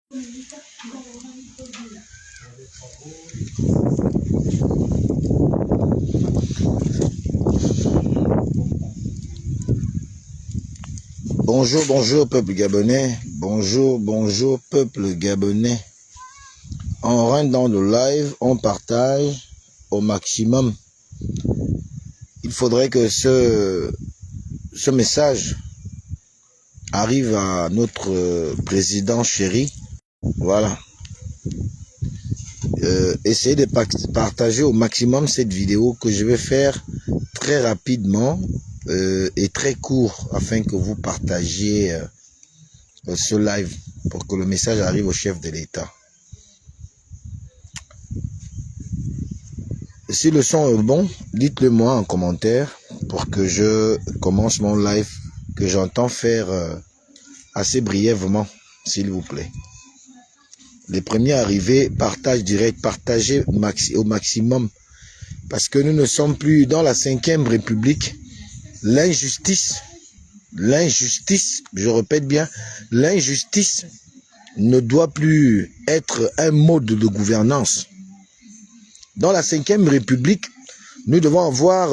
Bonjour, bonjour peuple gabonais. Bonjour, bonjour peuple gabonais. On rentre dans le live, on partage au maximum. Il faudrait que ce message arrive à notre président chéri. Voilà. Essayez de partager au maximum cette vidéo que je vais faire très rapidement et très court afin que vous partagiez ce live pour que le message arrive au chef de l'État. Si le son est bon, dites-le moi en commentaire pour que je commence mon live que j'entends faire assez brièvement, s'il vous plaît. Les premiers arrivés, partage direct, partagez au maximum. Parce que nous ne sommes plus dans la 5e République. L'injustice, je répète bien, l'injustice ne doit plus être un mode de gouvernance. Dans la 5e République, nous devons avoir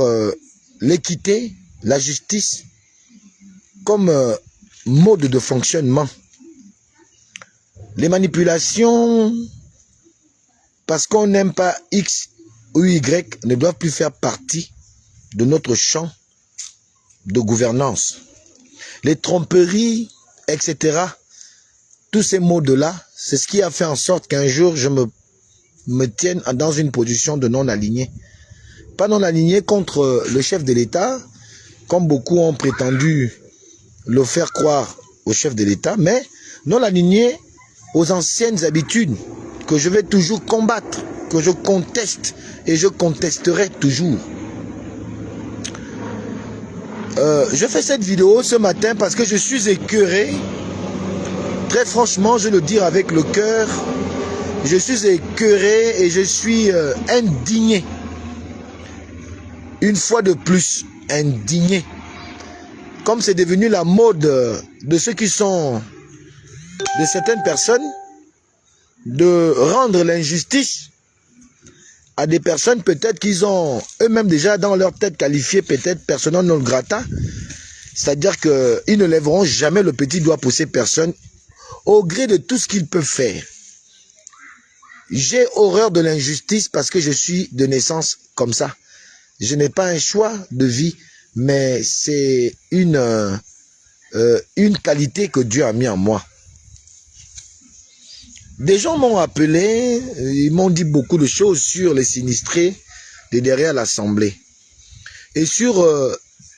l'équité, la justice comme mode de fonctionnement. Les manipulations, parce qu'on n'aime pas X ou Y, ne doivent plus faire partie de notre champ de gouvernance. Les tromperies, etc., tous ces mots-là, c'est ce qui a fait en sorte qu'un jour, je me tienne dans une position de non-aligné. Pas non-aligné contre le chef de l'État, comme beaucoup ont prétendu le faire croire au chef de l'État, mais non-aligné aux anciennes habitudes que je vais toujours combattre, que je conteste et je contesterai toujours. Je fais cette vidéo ce matin parce que je suis écœuré. Très franchement, je le dis avec le cœur, je suis écœuré et je suis indigné. Une fois de plus, indigné. Comme c'est devenu la mode de ceux qui sont, de certaines personnes, de rendre l'injustice à des personnes peut-être qu'ils ont eux-mêmes déjà dans leur tête qualifié peut-être persona non grata. C'est-à-dire qu'ils ne lèveront jamais le petit doigt pour ces personnes au gré de tout ce qu'ils peuvent faire. J'ai horreur de l'injustice parce que je suis de naissance comme ça. Je n'ai pas un choix de vie, mais c'est une qualité que Dieu a mis en moi. Des gens m'ont appelé, ils m'ont dit beaucoup de choses sur les sinistrés de derrière l'Assemblée. Et sur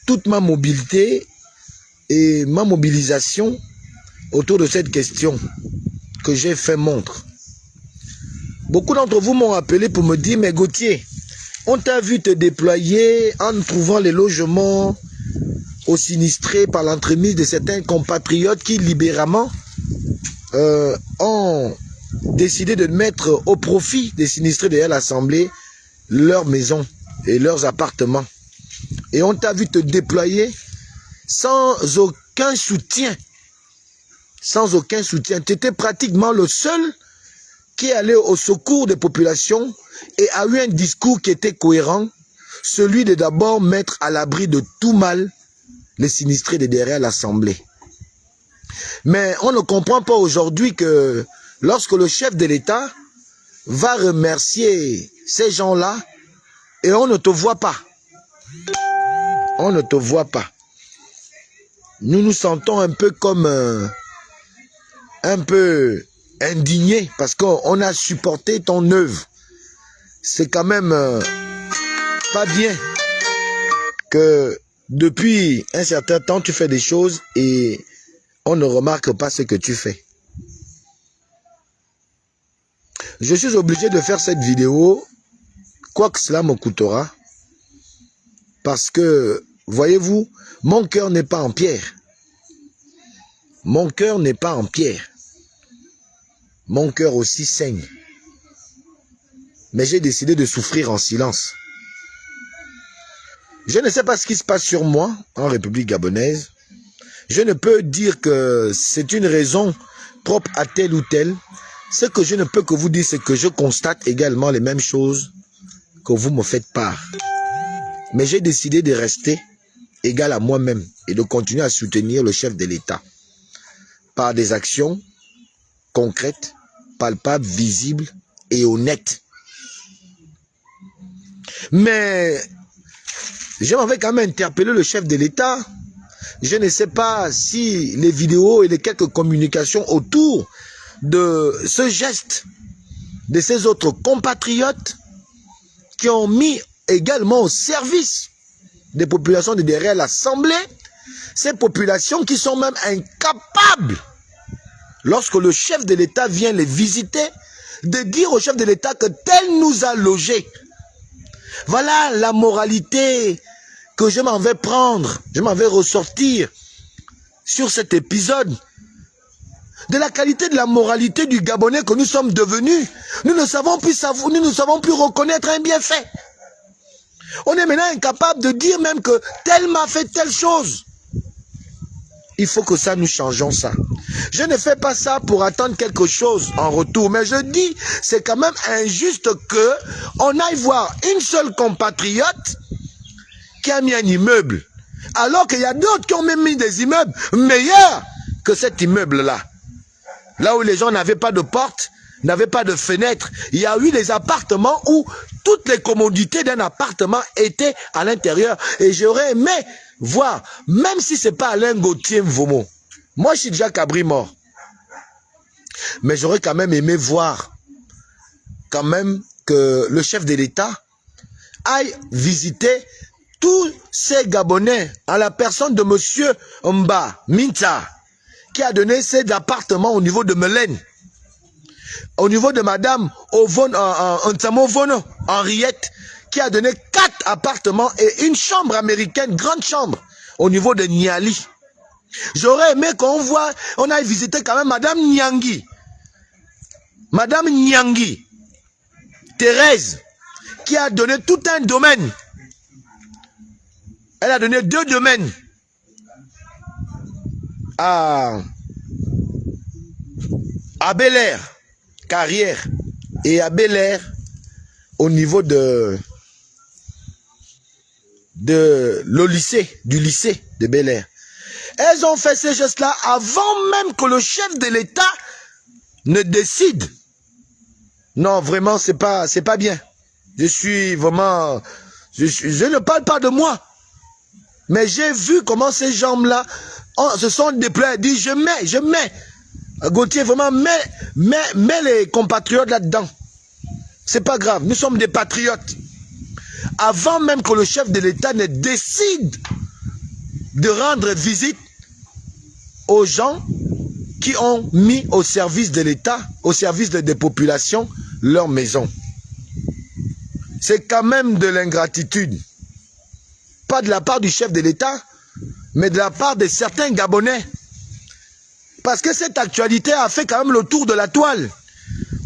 toute ma mobilité et ma mobilisation autour de cette question que j'ai fait montre. Beaucoup d'entre vous m'ont appelé pour me dire, mais Gauthier, on t'a vu te déployer en trouvant les logements aux sinistrés par l'entremise de certains compatriotes qui libéralement ont décidé de mettre au profit des sinistrés derrière l'Assemblée leurs maisons et leurs appartements. Et on t'a vu te déployer sans aucun soutien. Sans aucun soutien. Tu étais pratiquement le seul qui allait au secours des populations et a eu un discours qui était cohérent, celui de d'abord mettre à l'abri de tout mal les sinistrés de derrière l'Assemblée. Mais on ne comprend pas aujourd'hui que lorsque le chef de l'État va remercier ces gens-là, et on ne te voit pas. On ne te voit pas. Nous nous sentons un peu comme un peu indignés parce qu'on a supporté ton œuvre. C'est quand même pas bien que depuis un certain temps tu fais des choses et on ne remarque pas ce que tu fais. Je suis obligé de faire cette vidéo, quoi que cela me coûtera, parce que, voyez-vous, mon cœur n'est pas en pierre. Mon cœur n'est pas en pierre. Mon cœur aussi saigne. Mais j'ai décidé de souffrir en silence. Je ne sais pas ce qui se passe sur moi en République gabonaise. Je ne peux dire que c'est une raison propre à tel ou tel. Ce que je ne peux que vous dire, c'est que je constate également les mêmes choses que vous me faites part. Mais j'ai décidé de rester égal à moi-même et de continuer à soutenir le chef de l'État par des actions concrètes, palpables, visibles et honnêtes. Mais je m'avais quand même interpellé le chef de l'État. Je ne sais pas si les vidéos et les quelques communications autour de ce geste de ces autres compatriotes qui ont mis également au service des populations de derrière l'Assemblée, ces populations qui sont même incapables, lorsque le chef de l'État vient les visiter, de dire au chef de l'État que tel nous a logés. Voilà la moralité que je m'en vais prendre, je m'en vais ressortir sur cet épisode. De la qualité de la moralité du Gabonais que nous sommes devenus, nous ne savons plus reconnaître un bienfait. On est maintenant incapable de dire même que tel m'a fait telle chose. Il faut que ça, nous changeons ça. Je ne fais pas ça pour attendre quelque chose en retour, mais je dis, c'est quand même injuste que on aille voir une seule compatriote qui a mis un immeuble, alors qu'il y a d'autres qui ont même mis des immeubles meilleurs que cet immeuble-là. Là où les gens n'avaient pas de porte, n'avaient pas de fenêtre, il y a eu des appartements où toutes les commodités d'un appartement étaient à l'intérieur. Et j'aurais aimé voir, même si ce n'est pas Alain Gauthier Mvomo, moi je suis déjà Cabri mort, mais j'aurais quand même aimé voir quand même que le chef de l'État aille visiter tous ces Gabonais en la personne de monsieur Mba Minta, qui a donné ses appartements au niveau de Melaine, au niveau de madame Ontsamo Henriette, qui a donné 4 appartements et une chambre américaine, grande chambre, au niveau de Niali. J'aurais aimé qu'on voit, on aille visiter quand même madame Nyangi. Madame Nyangi, Thérèse, qui a donné tout un domaine. Elle a donné 2 domaines à Bel-Air, Carrière, et à Bel-Air au niveau du lycée de Bel-Air. Elles ont fait ces gestes-là avant même que le chef de l'État ne décide. Non, vraiment, c'est pas bien. Je suis vraiment... Je ne parle pas de moi. Mais j'ai vu comment ces gens-là se sont déployés. Dit, je mets. Gauthier, vraiment, mets les compatriotes là-dedans. C'est pas grave, nous sommes des patriotes. Avant même que le chef de l'État ne décide de rendre visite aux gens qui ont mis au service de l'État, au service des populations, leur maison. C'est quand même de l'ingratitude. Pas de la part du chef de l'État, mais de la part de certains Gabonais. Parce que cette actualité a fait quand même le tour de la toile.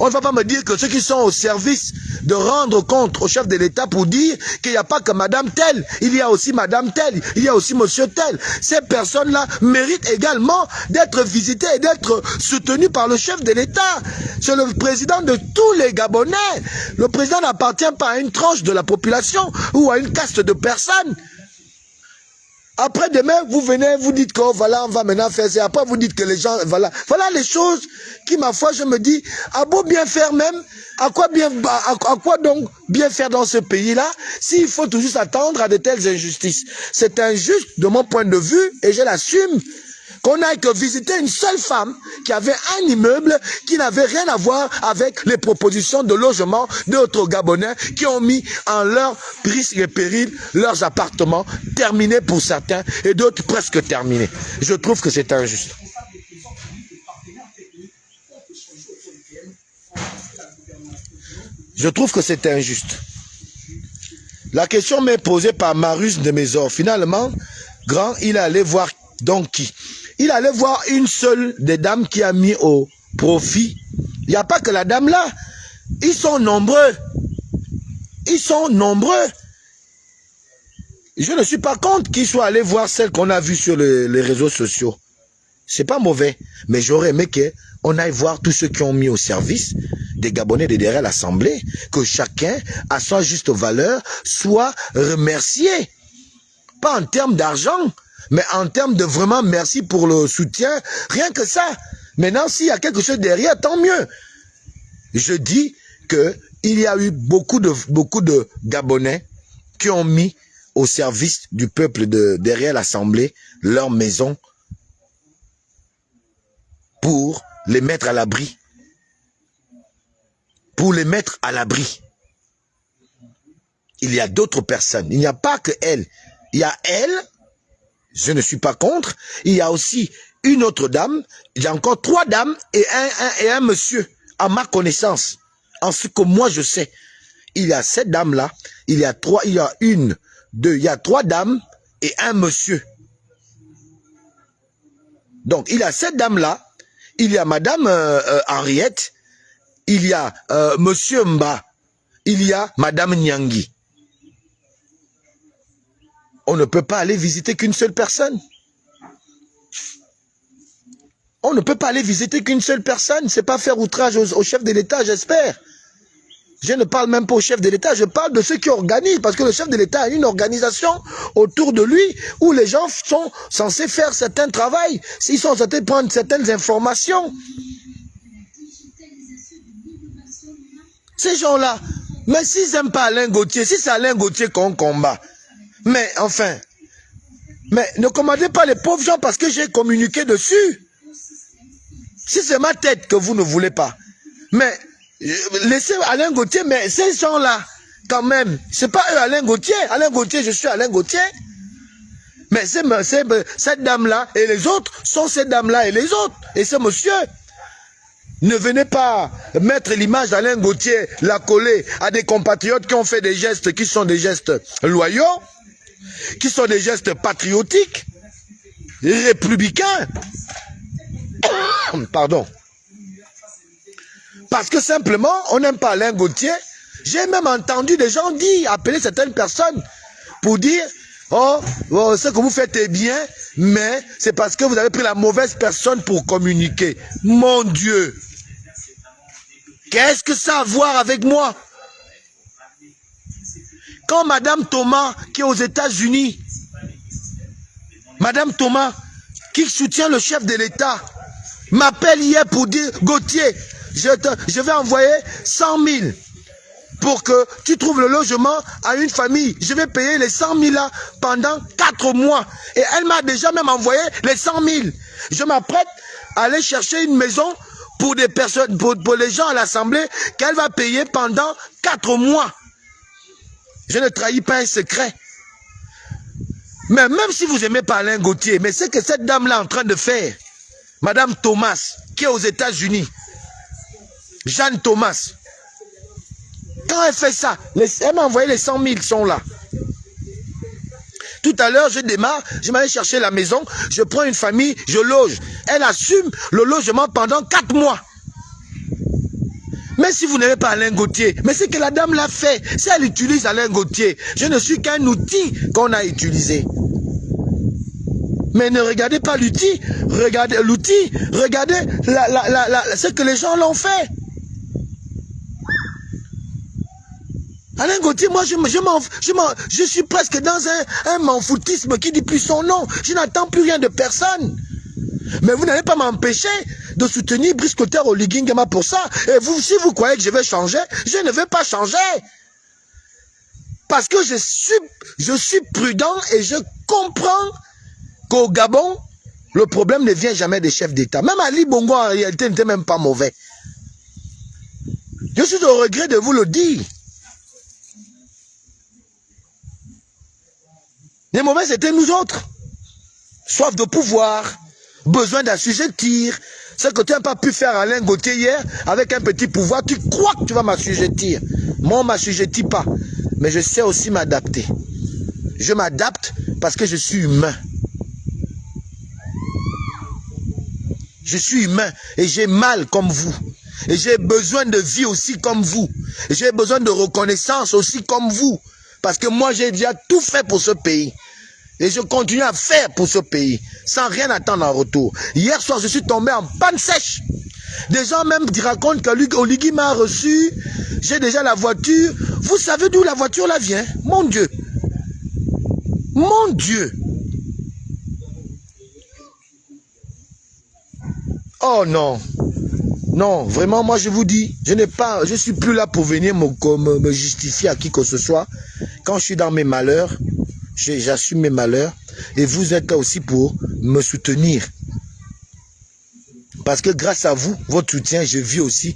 On ne va pas me dire que ceux qui sont au service de rendre compte au chef de l'État pour dire qu'il n'y a pas que madame telle, il y a aussi madame telle, il y a aussi monsieur tel. Ces personnes-là méritent également d'être visitées et d'être soutenues par le chef de l'État. C'est le président de tous les Gabonais. Le président n'appartient pas à une tranche de la population ou à une caste de personnes. Après demain, vous venez, vous dites que voilà, on va maintenant faire ça. Après, vous dites que les gens, voilà les choses qui, ma foi, je me dis, à beau bien faire même, à quoi donc bien faire dans ce pays-là, s'il faut toujours s'attendre à de telles injustices. C'est injuste de mon point de vue, et je l'assume, qu'on n'aille que visiter une seule femme qui avait un immeuble qui n'avait rien à voir avec les propositions de logement d'autres Gabonais qui ont mis en leur risque et péril leurs appartements, terminés pour certains et d'autres presque terminés. Je trouve que c'est injuste. Je trouve que c'est injuste. La question m'est posée par Marius de Maison. Finalement, Grand, il allait voir donc qui? Il allait voir une seule des dames qui a mis au profit. Il n'y a pas que la dame là. Ils sont nombreux. Ils sont nombreux. Je ne suis pas contre qu'ils soient allés voir celle qu'on a vue sur les réseaux sociaux. C'est pas mauvais. Mais j'aurais aimé on aille voir tous ceux qui ont mis au service des Gabonais de derrière l'Assemblée, que chacun, à sa juste valeur, soit remercié. Pas en termes d'argent, mais en termes de vraiment merci pour le soutien, rien que ça. Maintenant, s'il y a quelque chose derrière, tant mieux. Je dis qu'il y a eu beaucoup de Gabonais qui ont mis au service du peuple derrière l'Assemblée leur maison pour les mettre à l'abri. Pour les mettre à l'abri. Il y a d'autres personnes. Il n'y a pas que elle. Il y a elle, je ne suis pas contre. Il y a aussi une autre dame. Il y a encore 3 dames et un monsieur, à ma connaissance. En ce que moi je sais. Il y a cette dame-là. Il y a 3 dames et un monsieur. Donc, il y a cette dame-là. Il y a madame Henriette. Il y a monsieur Mba. Il y a madame Nyangi. On ne peut pas aller visiter qu'une seule personne. On ne peut pas aller visiter qu'une seule personne. C'est pas faire outrage au chef de l'État, j'espère. Je ne parle même pas au chef de l'État, je parle de ceux qui organisent. Parce que le chef de l'État a une organisation autour de lui où les gens sont censés faire certains travaux. S'ils sont censés prendre certaines informations. Ces gens-là, mais s'ils n'aiment pas Alain Gauthier, si c'est Alain Gauthier qu'on combat, mais enfin, mais ne commandez pas les pauvres gens parce que j'ai communiqué dessus. Si c'est ma tête que vous ne voulez pas, mais laissez Alain Gauthier, mais ces gens-là, quand même, c'est pas eux Alain Gauthier. Alain Gauthier, je suis Alain Gauthier. Mais c'est cette dame-là et les autres sont cette dame-là et les autres. Et ce monsieur. Ne venez pas mettre l'image d'Alain Gauthier, la coller à des compatriotes qui ont fait des gestes qui sont des gestes loyaux, qui sont des gestes patriotiques, républicains. Pardon. Parce que simplement, on n'aime pas Alain Gauthier. J'ai même entendu des gens dire, appeler certaines personnes pour dire oh, ce que vous faites est bien, mais c'est parce que vous avez pris la mauvaise personne pour communiquer. Mon Dieu! Qu'est-ce que ça a à voir avec moi? Quand Madame Thomas, qui est aux États-Unis, Madame Thomas, qui soutient le chef de l'État, m'appelle hier pour dire, Gauthier, je vais envoyer 100 000 pour que tu trouves le logement à une famille. Je vais payer les 100 000 là pendant 4 mois. Et elle m'a déjà même envoyé les 100 000. Je m'apprête à aller chercher une maison pour des personnes, pour les gens à l'Assemblée, qu'elle va payer pendant 4 mois. Je ne trahis pas un secret. Mais même si vous n'aimez pas Alain Gauthier, mais c'est que cette dame-là est en train de faire, Madame Thomas, qui est aux États-Unis, Jeanne Thomas, quand elle fait ça, elle m'a envoyé les 100 000 qui sont là. Tout à l'heure, je démarre, je m'allais chercher la maison, je prends une famille, je loge. Elle assume le logement pendant 4 mois. Mais si vous n'avez pas Alain Gauthier, mais c'est que la dame l'a fait. Si elle utilise Alain Gauthier, je ne suis qu'un outil qu'on a utilisé. Mais ne regardez pas l'outil, regardez l'outil, regardez ce que les gens l'ont fait. Alain Gauthier, moi je suis presque dans un m'en-foutisme qui dit plus son nom. Je n'attends plus rien de personne. Mais vous n'allez pas m'empêcher de soutenir Brice Clotaire Oligui Nguema pour ça. Et vous, si vous croyez que je vais changer, je ne vais pas changer. Parce que je suis prudent et je comprends qu'au Gabon, le problème ne vient jamais des chefs d'État. Même Ali Bongo, en réalité, n'était même pas mauvais. Je suis au regret de vous le dire. Les mauvais, c'était nous autres. Soif de pouvoir, besoin d'assujettir. Ce que tu n'as pas pu faire Alain Gauthier hier, avec un petit pouvoir, tu crois que tu vas m'assujettir. Moi, on ne m'assujettit pas. Mais je sais aussi m'adapter. Je m'adapte parce que je suis humain. Je suis humain et j'ai mal comme vous. Et j'ai besoin de vie aussi comme vous. Et j'ai besoin de reconnaissance aussi comme vous. Parce que moi, j'ai déjà tout fait pour ce pays. Et je continue à faire pour ce pays. Sans rien attendre en retour. Hier soir, je suis tombé en panne sèche. Des gens même racontent que Oligui m'a reçu, j'ai déjà la voiture. Vous savez d'où la voiture là vient? Mon Dieu. Mon Dieu. Oh non. Non, vraiment, moi je vous dis, je suis plus là pour venir me justifier à qui que ce soit. Quand je suis dans mes malheurs, j'assume mes malheurs. Et vous êtes là aussi pour me soutenir. Parce que grâce à vous, votre soutien, j'ai aussi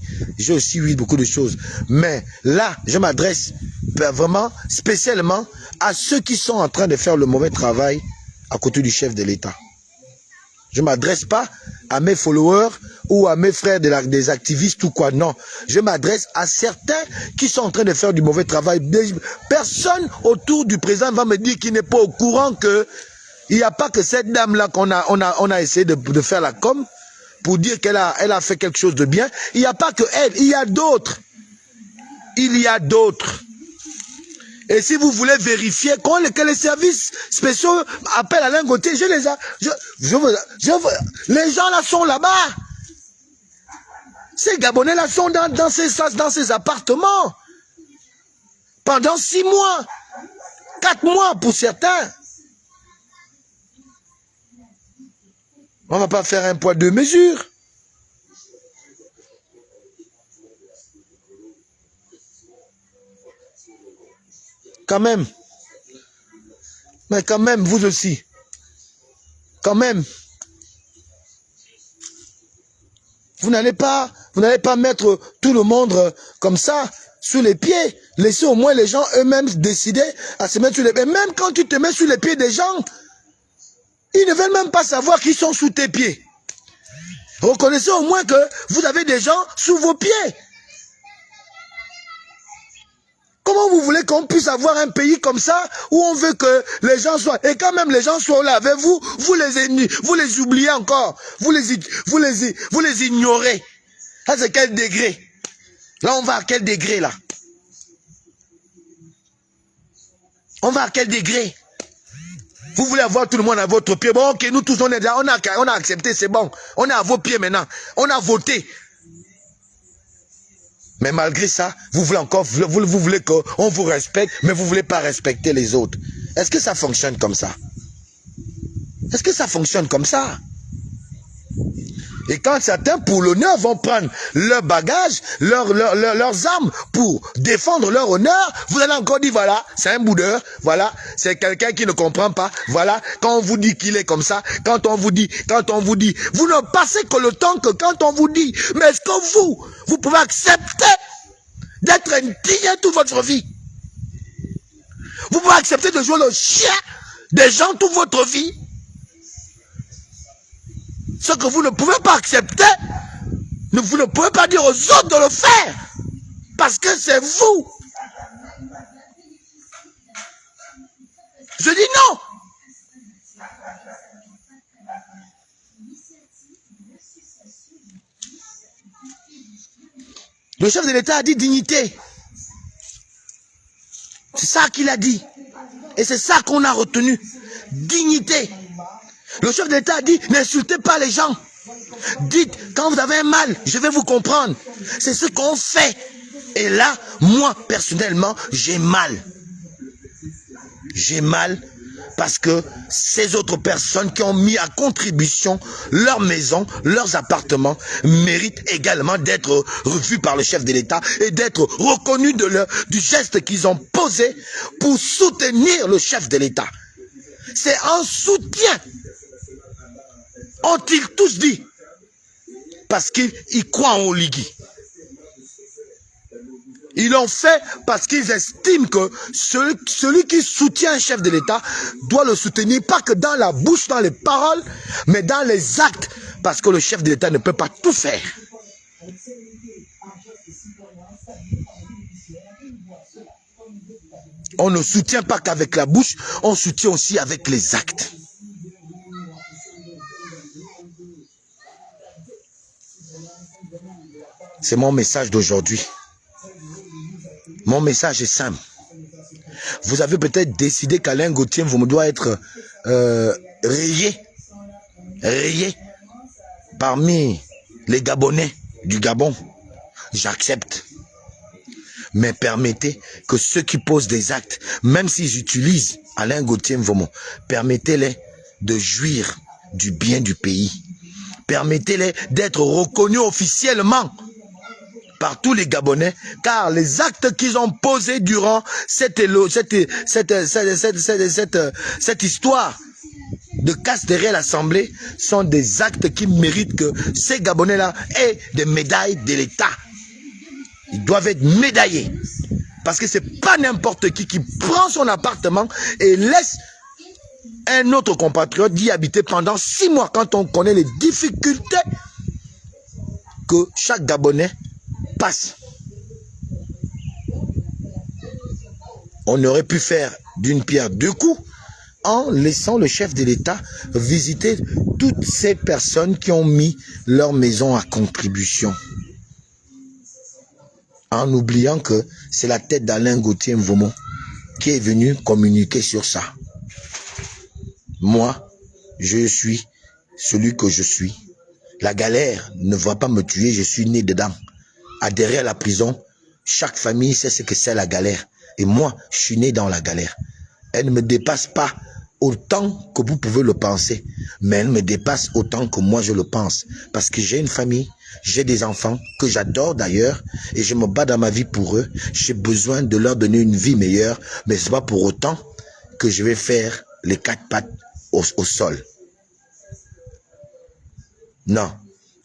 eu beaucoup de choses. Mais là, je m'adresse vraiment spécialement à ceux qui sont en train de faire le mauvais travail à côté du chef de l'État. Je ne m'adresse pas à mes followers ou à mes frères des activistes ou quoi. Non, je m'adresse à certains qui sont en train de faire du mauvais travail. Personne autour du président va me dire qu'il n'est pas au courant que il n'y a pas que cette dame-là qu'on a essayé de faire la com pour dire qu'elle a fait quelque chose de bien. Il n'y a pas que elle, il y a d'autres. Il y a d'autres. Et si vous voulez vérifier, que les services spéciaux appellent Alain Gauthier, les gens là sont là-bas. Ces Gabonais là sont dans ces appartements. Pendant 6 mois, 4 mois pour certains. On ne va pas faire un poids deux mesures. Quand même. Mais quand même, vous aussi. Quand même. Vous n'allez pas mettre tout le monde comme ça sous les pieds. Laissez au moins les gens eux-mêmes décider à se mettre sur les pieds. Même quand tu te mets sur les pieds des gens, ils ne veulent même pas savoir qu'ils sont sous tes pieds. Reconnaissez au moins que vous avez des gens sous vos pieds. Comment vous voulez qu'on puisse avoir un pays comme ça où on veut que les gens soient... Et quand même les gens sont là avec vous, vous les oubliez encore. Vous les ignorez. Ça c'est quel degré? Là on va à quel degré là? On va à quel degré? Vous voulez avoir tout le monde à votre pied. Bon ok, nous tous on est là, on a accepté, c'est bon. On est à vos pieds maintenant. On a voté. Mais malgré ça, vous voulez encore, vous voulez qu'on vous respecte, mais vous ne voulez pas respecter les autres. Est-ce que ça fonctionne comme ça? Est-ce que ça fonctionne comme ça? Et quand certains, pour l'honneur, vont prendre leur bagage, leurs armes pour défendre leur honneur, vous allez encore dire, voilà, c'est un boudeur, voilà, c'est quelqu'un qui ne comprend pas, voilà, quand on vous dit qu'il est comme ça, quand on vous dit, vous ne passez que le temps que quand on vous dit, mais est-ce que vous pouvez accepter d'être indigne toute votre vie? Vous pouvez accepter de jouer le chien des gens toute votre vie? Ce que vous ne pouvez pas accepter, vous ne pouvez pas dire aux autres de le faire. Parce que c'est vous. Je dis non. Le chef de l'État a dit dignité. C'est ça qu'il a dit. Et c'est ça qu'on a retenu. Dignité. Le chef de l'État a dit, n'insultez pas les gens. Dites, quand vous avez un mal, je vais vous comprendre. C'est ce qu'on fait. Et là, moi, personnellement, j'ai mal. J'ai mal parce que ces autres personnes qui ont mis à contribution leur maison, leurs appartements, méritent également d'être revus par le chef de l'État et d'être reconnus du geste qu'ils ont posé pour soutenir le chef de l'État. C'est un soutien. Ont-ils tous dit? Parce qu'ils croient en Oligui. Ils l'ont fait parce qu'ils estiment que celui qui soutient un chef de l'État doit le soutenir, pas que dans la bouche, dans les paroles, mais dans les actes. Parce que le chef de l'État ne peut pas tout faire. On ne soutient pas qu'avec la bouche, on soutient aussi avec les actes. C'est mon message d'aujourd'hui. Mon message est simple. Vous avez peut-être décidé qu'Alain Gauthier vous doit être rayé parmi les Gabonais. du Gabon, j'accepte. Mais permettez que ceux qui posent des actes, même s'ils utilisent Alain Gauthier Mvomo, permettez-les de jouir du bien du pays. Permettez-les d'être reconnus officiellement par tous les Gabonais, car les actes qu'ils ont posés durant cette histoire de casse derrière l'Assemblée sont des actes qui méritent que ces Gabonais-là aient des médailles de l'État. Ils doivent être médaillés. Parce que c'est pas n'importe qui prend son appartement et laisse un autre compatriote y habiter pendant 6 mois quand on connaît les difficultés que chaque Gabonais passe. On aurait pu faire d'une pierre deux coups en laissant le chef de l'État visiter toutes ces personnes qui ont mis leur maison à contribution. En oubliant que c'est la tête d'Alain Gauthier Mvomo qui est venu communiquer sur ça. Moi, je suis celui que je suis. La galère ne va pas me tuer, je suis né dedans. À derrière la prison, chaque famille sait ce que c'est la galère. Et moi, je suis né dans la galère. Elle ne me dépasse pas autant que vous pouvez le penser, mais elle me dépasse autant que moi je le pense. Parce que j'ai une famille, j'ai des enfants que j'adore d'ailleurs, et je me bats dans ma vie pour eux. J'ai besoin de leur donner une vie meilleure, mais ce n'est pas pour autant que je vais faire les 4 pattes au sol. Non,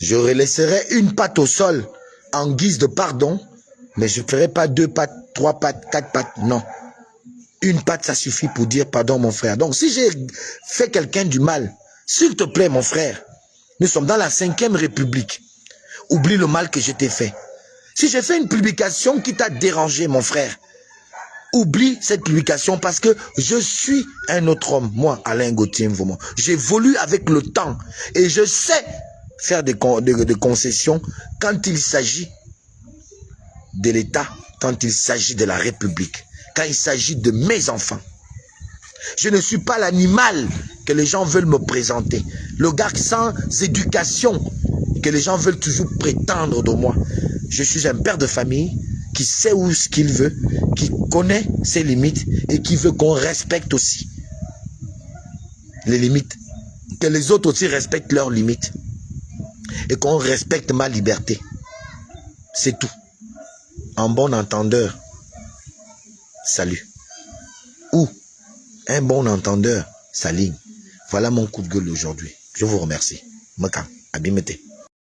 je laisserai une patte au sol en guise de pardon, mais je ne ferai pas 2 pattes, 3 pattes, 4 pattes, non. Une patte, ça suffit pour dire pardon, mon frère. Donc, si j'ai fait quelqu'un du mal, s'il te plaît, mon frère, nous sommes dans la 5e République. Oublie le mal que je t'ai fait. Si j'ai fait une publication qui t'a dérangé, mon frère, oublie cette publication parce que je suis un autre homme, moi, Alain Gauthier Mvomo. J'évolue avec le temps et je sais faire des concessions quand il s'agit de l'État, quand il s'agit de la République, quand il s'agit de mes enfants. Je ne suis pas l'animal que les gens veulent me présenter. Le gars sans éducation que les gens veulent toujours prétendre de moi. Je suis un père de famille qui sait où ce qu'il veut, qui connaît ses limites et qui veut qu'on respecte aussi les limites. Que les autres aussi respectent leurs limites. Et qu'on respecte ma liberté. C'est tout. En bon entendeur, salut. Ou un bon entendeur, s'aligne. Voilà mon coup de gueule aujourd'hui. Je vous remercie. Maka, abimete.